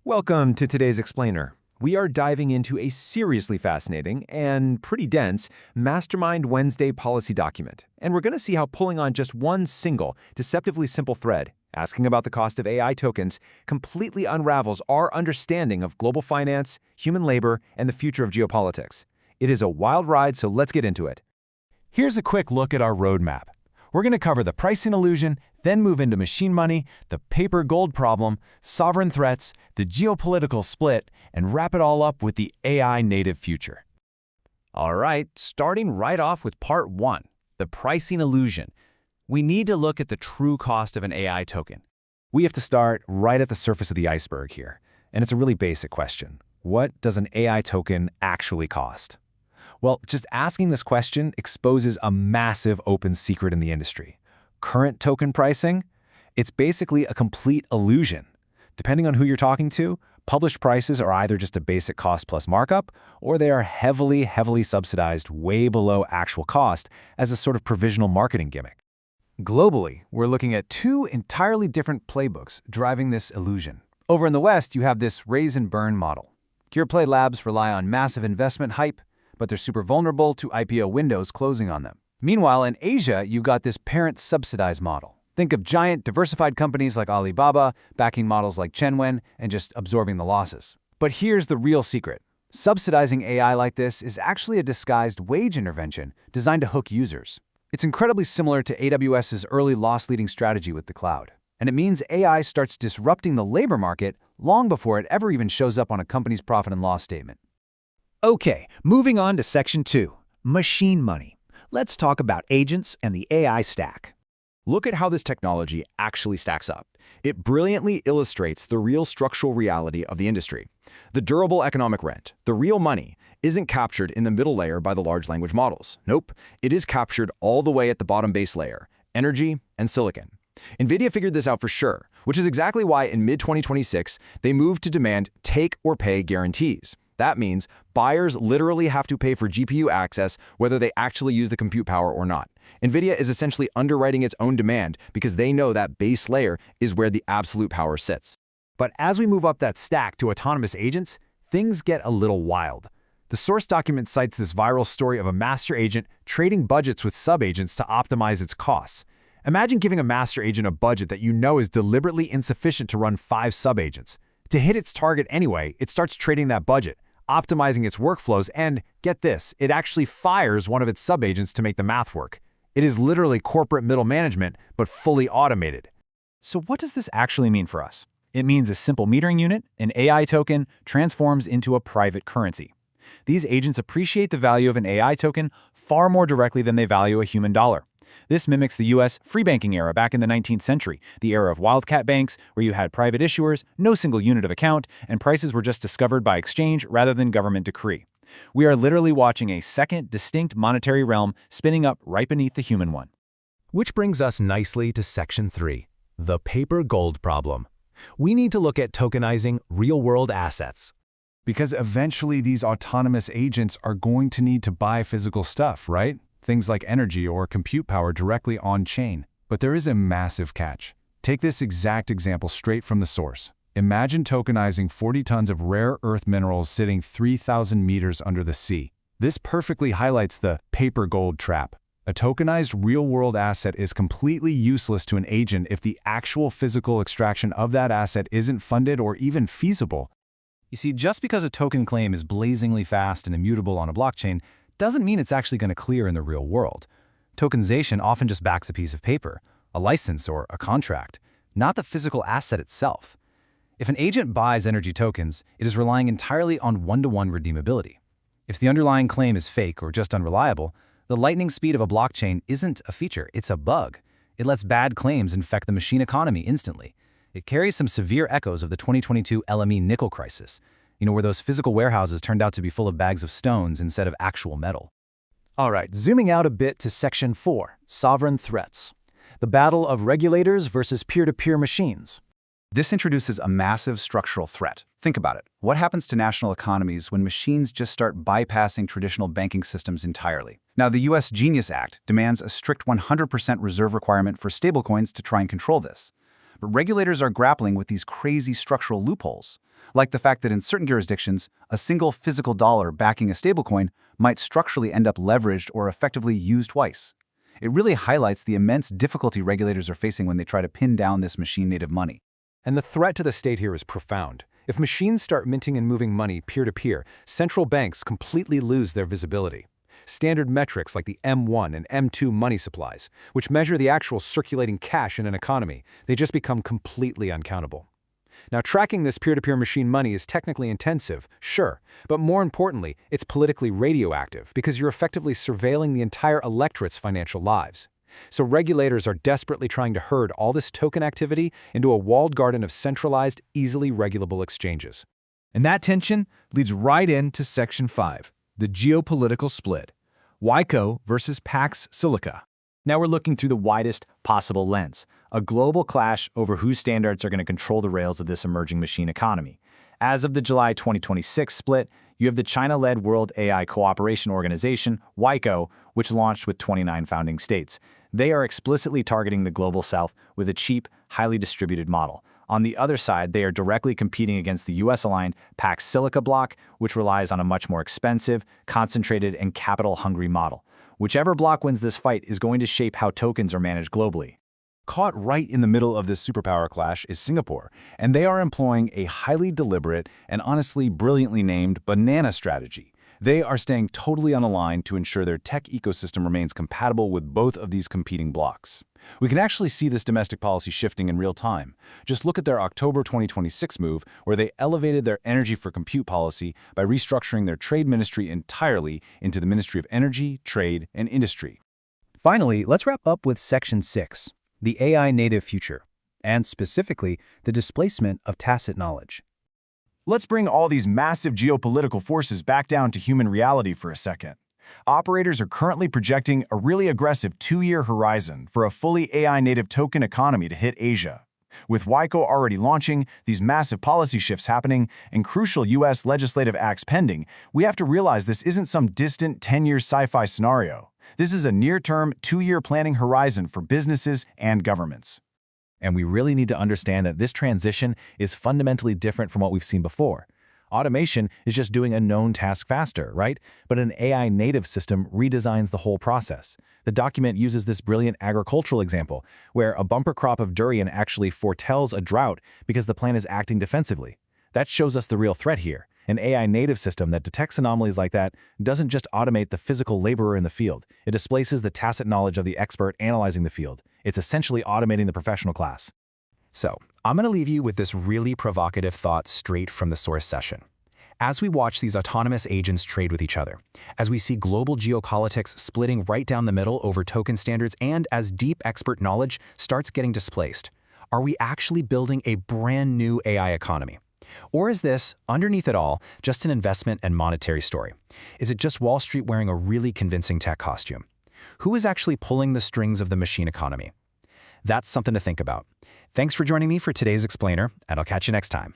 Welcome to today's Explainer. We are diving into a seriously fascinating and pretty dense Mastermind Wednesday policy document, and we're going to see how pulling on just one single, deceptively simple thread, asking about the cost of AI tokens, completely unravels our understanding of global finance, human labor, and the future of geopolitics. It is a wild ride, so let's get into it. Here's a quick look at our roadmap. We're going to cover the pricing illusion, then move into machine money, the paper gold problem, sovereign threats, the geopolitical split, and wrap it all up with the AI native future. All right, starting right off with part one, the pricing illusion. We need to look at the true cost of an AI token. We have to start right at the surface of the iceberg here, and it's a really basic question. What does an AI token actually cost? Well, just asking this question exposes a massive open secret in the industry. Current token pricing? It's basically a complete illusion. Depending on who you're talking to, published prices are either just a basic cost plus markup, or they are heavily subsidized way below actual cost as a sort of provisional marketing gimmick. Globally, we're looking at two entirely different playbooks driving this illusion. Over in the West, you have this raise and burn model. Pure Play Labs rely on massive investment hype, but they're super vulnerable to IPO windows closing on them. Meanwhile, in Asia, you've got this parent-subsidized model. Think of giant, diversified companies like Alibaba backing models like Chenwen and just absorbing the losses. But here's the real secret. Subsidizing AI like this is actually a disguised wage intervention designed to hook users. It's incredibly similar to AWS's early loss-leading strategy with the cloud. And it means AI starts disrupting the labor market long before it ever even shows up on a company's profit and loss statement. Okay, moving on to Section 2, Machine Money. Let's talk about agents and the AI stack. Look at how this technology actually stacks up. It brilliantly illustrates the real structural reality of the industry. The durable economic rent, the real money, isn't captured in the middle layer by the large language models. Nope, it is captured all the way at the bottom base layer, energy and silicon. NVIDIA figured this out for sure, which is exactly why in mid-2026, they moved to demand take-or-pay guarantees. That means buyers literally have to pay for GPU access whether they actually use the compute power or not. NVIDIA is essentially underwriting its own demand because they know that base layer is where the absolute power sits. But as we move up that stack to autonomous agents, things get a little wild. The source document cites this viral story of a master agent trading budgets with sub-agents to optimize its costs. Imagine giving a master agent a budget that you know is deliberately insufficient to run 5 sub-agents. To hit its target anyway, it starts trading that budget, optimizing its workflows, and, get this, it actually fires one of its sub-agents to make the math work. It is literally corporate middle management, but fully automated. So what does this actually mean for us? It means a simple metering unit, an AI token, transforms into a private currency. These agents appreciate the value of an AI token far more directly than they value a human dollar. This mimics the US free banking era back in the 19th century, the era of wildcat banks, where you had private issuers, no single unit of account, and prices were just discovered by exchange rather than government decree. We are literally watching a second, distinct monetary realm spinning up right beneath the human one. Which brings us nicely to Section 3, the paper gold problem. We need to look at tokenizing real-world assets. Because eventually these autonomous agents are going to need to buy physical stuff, right? Things like energy or compute power directly on-chain. But there is a massive catch. Take this exact example straight from the source. Imagine tokenizing 40 tons of rare earth minerals sitting 3,000 meters under the sea. This perfectly highlights the paper gold trap. A tokenized real-world asset is completely useless to an agent if the actual physical extraction of that asset isn't funded or even feasible. You see, just because a token claim is blazingly fast and immutable on a blockchain doesn't mean it's actually going to clear in the real world. Tokenization often just backs a piece of paper, a license or a contract, not the physical asset itself. If an agent buys energy tokens, it is relying entirely on one-to-one redeemability. If the underlying claim is fake or just unreliable, the lightning speed of a blockchain isn't a feature, it's a bug. It lets bad claims infect the machine economy instantly. It carries some severe echoes of the 2022 LME nickel crisis, where those physical warehouses turned out to be full of bags of stones instead of actual metal. All right, zooming out a bit to Section 4, sovereign threats. The battle of regulators versus peer-to-peer machines. This introduces a massive structural threat. Think about it. What happens to national economies when machines just start bypassing traditional banking systems entirely? Now, the US Genius Act demands a strict 100% reserve requirement for stablecoins to try and control this. But regulators are grappling with these crazy structural loopholes. like the fact that in certain jurisdictions, a single physical dollar backing a stablecoin might structurally end up leveraged or effectively used twice. It really highlights the immense difficulty regulators are facing when they try to pin down this machine-native money. And the threat to the state here is profound. If machines start minting and moving money peer-to-peer, central banks completely lose their visibility. Standard metrics like the M1 and M2 money supplies, which measure the actual circulating cash in an economy, they just become completely uncountable. Now, tracking this peer-to-peer machine money is technically intensive, sure, but more importantly, it's politically radioactive because you're effectively surveilling the entire electorate's financial lives. So regulators are desperately trying to herd all this token activity into a walled garden of centralized, easily regulable exchanges. And that tension leads right into Section 5, the geopolitical split, WICO versus Pax Silica. Now we're looking through the widest possible lens, a global clash over whose standards are going to control the rails of this emerging machine economy. As of the July 2026 split, you have the China-led World AI Cooperation Organization, WICO, which launched with 29 founding states. They are explicitly targeting the global south with a cheap, highly distributed model. On the other side, they are directly competing against the US-aligned Pax Silica bloc, which relies on a much more expensive, concentrated, and capital-hungry model. Whichever bloc wins this fight is going to shape how tokens are managed globally. Caught right in the middle of this superpower clash is Singapore, and they are employing a highly deliberate and honestly brilliantly named banana strategy. They are staying totally unaligned to ensure their tech ecosystem remains compatible with both of these competing blocks. We can actually see this domestic policy shifting in real time. Just look at their October 2026 move, where they elevated their energy for compute policy by restructuring their trade ministry entirely into the Ministry of Energy, Trade, and Industry. Finally, let's wrap up with Section 6, the AI native future, and specifically the displacement of tacit knowledge. Let's bring all these massive geopolitical forces back down to human reality for a second. Operators are currently projecting a really aggressive 2-year horizon for a fully AI-native token economy to hit Asia. With WICO already launching, these massive policy shifts happening, and crucial U.S. legislative acts pending, we have to realize this isn't some distant 10-year sci-fi scenario. This is a near-term, 2-year planning horizon for businesses and governments. And we really need to understand that this transition is fundamentally different from what we've seen before. Automation is just doing a known task faster, right? But an AI-native system redesigns the whole process. The document uses this brilliant agricultural example, where a bumper crop of durian actually foretells a drought because the plant is acting defensively. That shows us the real threat here. An AI-native system that detects anomalies like that doesn't just automate the physical laborer in the field. It displaces the tacit knowledge of the expert analyzing the field. It's essentially automating the professional class. So, I'm going to leave you with this really provocative thought straight from the source session. As we watch these autonomous agents trade with each other, as we see global geopolitics splitting right down the middle over token standards, and as deep expert knowledge starts getting displaced, are we actually building a brand new AI economy? Or is this, underneath it all, just an investment and monetary story? Is it just Wall Street wearing a really convincing tech costume? Who is actually pulling the strings of the machine economy? That's something to think about. Thanks for joining me for today's Explainer, and I'll catch you next time.